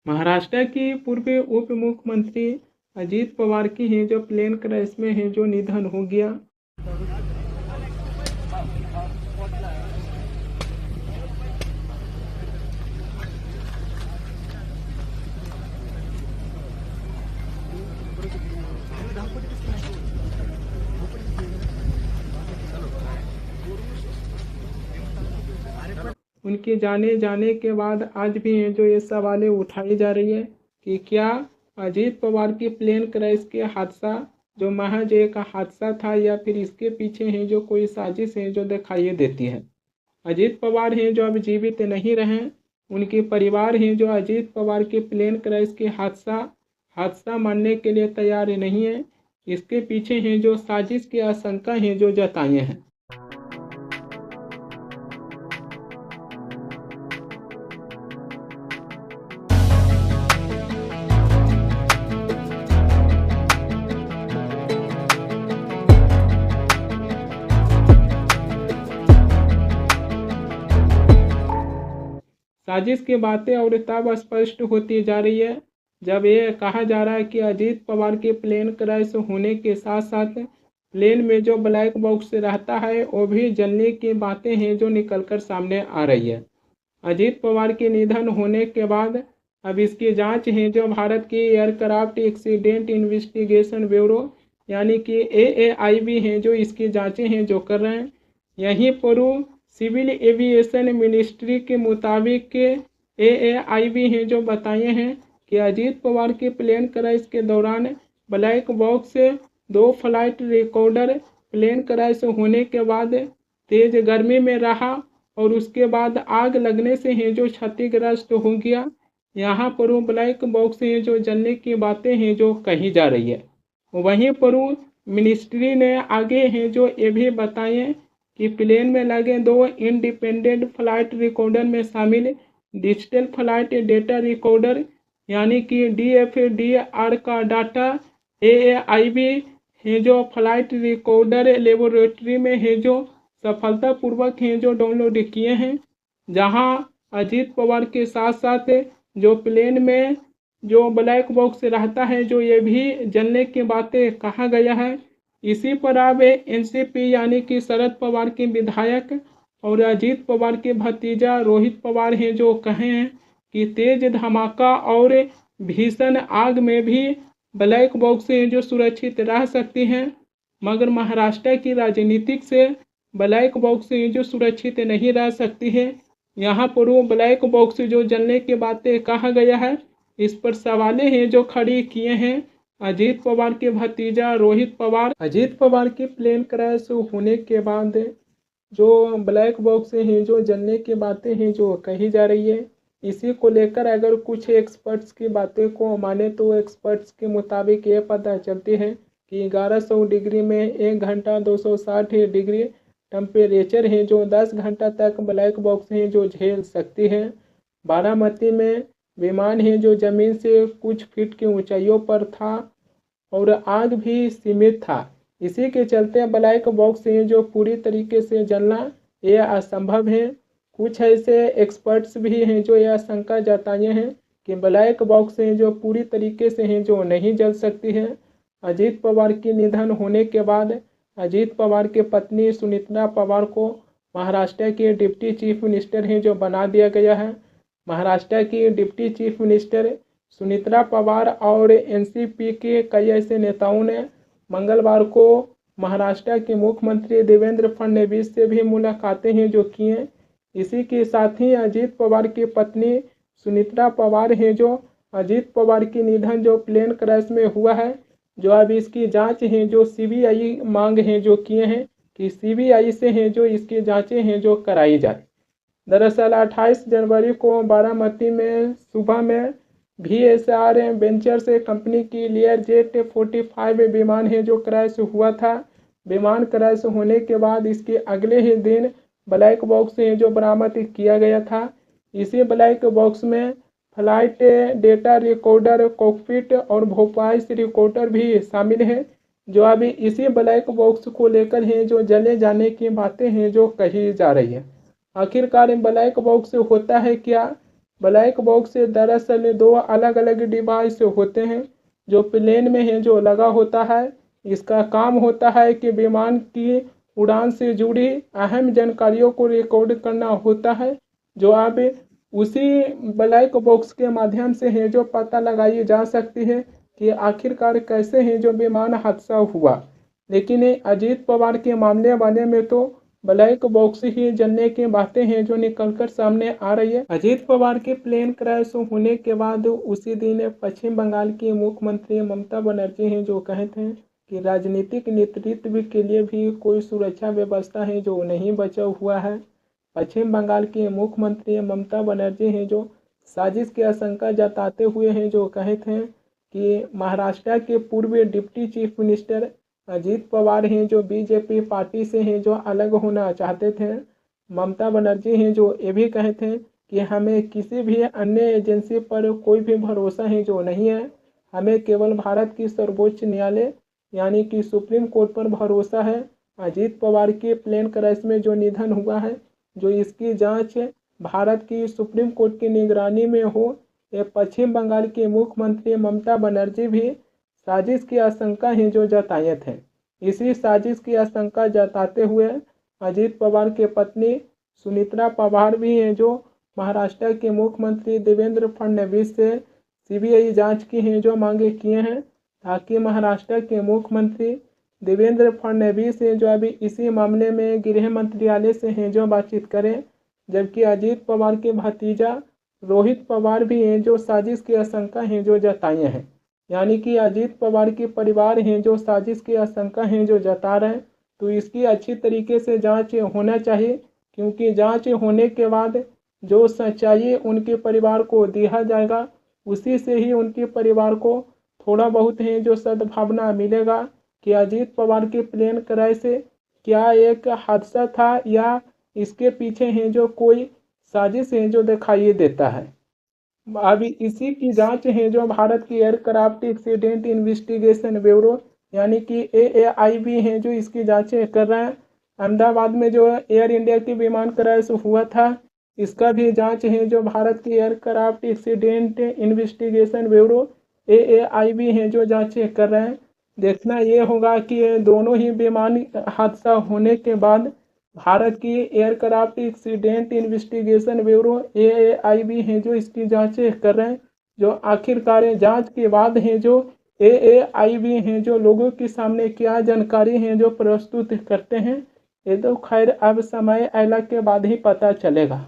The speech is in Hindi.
महाराष्ट्र की पूर्व उप मुख्यमंत्री अजीत पवार की हैं जो प्लेन क्रैश में हैं जो निधन हो गया। उनके जाने के बाद आज भी हैं जो ये सवालें उठाई जा रही है कि क्या अजीत पवार की प्लेन क्रैश के हादसा जो महज एक हादसा था या फिर इसके पीछे हैं जो कोई साजिश है जो दिखाई देती है। अजीत पवार हैं जो अब जीवित नहीं रहे, उनके परिवार हैं जो अजीत पवार के प्लेन क्रैश के हादसा मानने के लिए तैयार नहीं है। इसके पीछे हैं जो साजिश की आशंका हैं जो जताई हैं। साजिश की बातें और तब स्पष्ट होती जा रही है जब ये कहा जा रहा है कि अजीत पवार के प्लेन क्रैश होने के साथ साथ प्लेन में जो ब्लैक बॉक्स रहता है वो भी जलने की बातें हैं जो निकलकर सामने आ रही है। अजीत पवार के निधन होने के बाद अब इसकी जांच है जो भारत की एयरक्राफ्ट एक्सीडेंट इन्वेस्टिगेशन ब्यूरो यानी कि AAIB हैं जो इसकी जांचें हैं जो कर रहे हैं। यहीं पर सिविल एविएशन मिनिस्ट्री के मुताबिक AAIB हैं जो बताए हैं कि अजीत पवार के प्लेन क्रैश के दौरान black box 2 flight recorder plane crash होने के बाद तेज गर्मी में रहा और उसके बाद आग लगने से हैं जो क्षतिग्रस्त हो गया। यहाँ पर ब्लैक बॉक्स हैं जो जलने की बातें हैं जो कही जा रही है। वहीं पर मिनिस्ट्री ने आगे हैं जो ये भी बताए कि प्लेन में लगे 2 इंडिपेंडेंट फ्लाइट रिकॉर्डर में शामिल डिजिटल फ्लाइट डेटा रिकॉर्डर यानी कि DFDR का डाटा AAIB है जो फ्लाइट रिकॉर्डर लेबोरेटरी में है जो सफलतापूर्वक हैं जो डाउनलोड किए हैं। जहां अजीत पवार के साथ साथ जो प्लेन में जो ब्लैक बॉक्स रहता है जो ये भी जलने की बातें कहा गया है। इसी पर अब NCP यानी कि शरद पवार के विधायक और अजीत पवार के भतीजा रोहित पवार हैं जो कहे हैं कि तेज धमाका और भीषण आग में भी ब्लैक बॉक्स जो सुरक्षित रह सकती हैं, मगर महाराष्ट्र की राजनीतिक से ब्लैक बॉक्स जो सुरक्षित नहीं रह सकती है। यहाँ पर वो ब्लैक बॉक्स जो जलने की बातें कहा गया है इस पर सवालें हैं जो खड़ी किए हैं अजीत पवार के भतीजा रोहित पवार। अजीत पवार की प्लेन क्रैश होने के बाद जो ब्लैक बॉक्स हैं जो जलने की बातें हैं जो कही जा रही है, इसी को लेकर अगर कुछ एक्सपर्ट्स की बातें को माने तो एक्सपर्ट्स के मुताबिक ये पता चलती है कि 1100 डिग्री में 1 घंटा 260 डिग्री टेम्परेचर है जो 10 घंटा तक ब्लैक बॉक्स हैं जो झेल सकती है। बारामती में विमान है जो जमीन से कुछ फीट की ऊंचाइयों पर था और आग भी सीमित था। इसी के चलते ब्लैक बॉक्स है जो पूरी तरीके से जलना ये असंभव है। कुछ ऐसे एक्सपर्ट्स भी हैं जो यह आशंका जताए हैं कि ब्लैक बॉक्स हैं जो पूरी तरीके से हैं जो नहीं जल सकती है। अजीत पवार की निधन होने के बाद अजीत पवार की पत्नी सुनीता पवार को महाराष्ट्र के डिप्टी चीफ मिनिस्टर हैं जो बना दिया गया है। महाराष्ट्र की deputy chief minister Sunita Pawar और NCP के कई ऐसे नेताओं ने मंगलवार को महाराष्ट्र के मुख्यमंत्री देवेंद्र फडणवीस से भी मुलाकातें हैं जो की हैं। इसी के साथ ही अजीत पवार की पत्नी सुनीता पवार हैं जो अजीत पवार की निधन जो प्लेन क्रैश में हुआ है जो अब इसकी जांच है जो CBI मांग है जो किए हैं कि CBI से हैं जो इसकी जांचें हैं जो कराई जाए। दरअसल 28 जनवरी को बारामती में सुबह में VSR वेंचर से कंपनी की Learjet 45 विमान है जो क्रैश हुआ था। विमान क्रैश होने के बाद इसके अगले ही दिन ब्लैक बॉक्स है जो बरामद किया गया था। इसी ब्लैक बॉक्स में फ्लाइट डेटा रिकॉर्डर, कॉकपिट और वॉइस रिकॉर्डर भी शामिल है जो अभी इसी ब्लैक बॉक्स को लेकर है जो जले जाने की बातें हैं जो कही जा रही है। आखिरकार ब्लैक बॉक्स होता है क्या, ब्लैक बॉक्स दरअसल दो अलग अलग डिवाइस होते हैं जो प्लेन में है जो लगा होता है। इसका काम होता है कि विमान की उड़ान से जुड़ी अहम जानकारियों को रिकॉर्ड करना होता है, जो अब उसी ब्लैक बॉक्स के माध्यम से है जो पता लगाई जा सकती है कि आखिरकार कैसे है जो विमान हादसा हुआ। लेकिन ये अजीत पवार के मामले वाले में तो ब्लैक बॉक्स ही जलने की बातें हैं जो निकलकर सामने आ रही है। अजीत पवार के प्लेन क्रैश होने के बाद उसी दिन पश्चिम बंगाल की मुख्यमंत्री ममता बनर्जी हैं जो कहते हैं कि राजनीतिक नेतृत्व के लिए भी कोई सुरक्षा व्यवस्था है जो नहीं बचा हुआ है। पश्चिम बंगाल की मुख्यमंत्री ममता बनर्जी हैं जो साजिश की आशंका जताते हुए हैं जो कहते हैं कि महाराष्ट्र के पूर्व deputy chief minister Ajit Pawar हैं जो बीजेपी पार्टी से हैं जो अलग होना चाहते थे। ममता बनर्जी हैं जो ये भी कहते हैं कि हमें किसी भी अन्य एजेंसी पर कोई भी भरोसा है जो नहीं है, हमें केवल भारत की सर्वोच्च न्यायालय यानी कि सुप्रीम कोर्ट पर भरोसा है। अजीत पवार के प्लेन क्रैश में जो निधन हुआ है जो इसकी जांच भारत की सुप्रीम कोर्ट की निगरानी में हो, ये पश्चिम बंगाल की मुख्यमंत्री ममता बनर्जी भी साजिश की आशंका है जो जताए थे। इसी साजिश की आशंका जताते हुए अजीत पवार के पत्नी सुनित्रा पवार भी हैं जो महाराष्ट्र के मुख्यमंत्री देवेंद्र फडणवीस से सीबीआई जांच की हैं जो मांगे किए हैं ताकि महाराष्ट्र के मुख्यमंत्री देवेंद्र फडणवीस हैं जो अभी इसी मामले में गृह मंत्रालय से हैं जो बातचीत करें। जबकि अजीत पवार के भतीजा रोहित पवार भी हैं जो साजिश की आशंका हैं जो जताए हैं। यानी कि अजीत पवार के परिवार हैं जो साजिश की आशंका हैं जो जता रहे हैं, तो इसकी अच्छी तरीके से जांच होना चाहिए, क्योंकि जांच होने के बाद जो सच्चाई उनके परिवार को दिया जाएगा उसी से ही उनके परिवार को थोड़ा बहुत है जो सद्भावना मिलेगा कि अजीत पवार के प्लेन क्रैश क्या एक हादसा था या इसके पीछे है जो कोई साजिश है जो दिखाई देता है। अभी इसी की जांच है जो भारत की एयरक्राफ्ट एक्सीडेंट इन्वेस्टिगेशन ब्यूरो यानी कि AAIB है जो इसकी जांचें कर रहे हैं। अहमदाबाद में जो एयर इंडिया की विमान क्रैश हुआ था इसका भी जांच है जो भारत की aircraft accident investigation bureau AAIB है जो जांचें कर रहे हैं। देखना ये होगा कि दोनों ही विमान हादसा होने के बाद भारत की aircraft accident investigation bureau AAIB है जो इसकी जांचें कर रहे हैं, जो आखिरकार जांच के बाद है जो AAIB है जो लोगों के सामने क्या जानकारी है जो प्रस्तुत करते हैं, ये तो खैर अब समय आने के बाद ही पता चलेगा।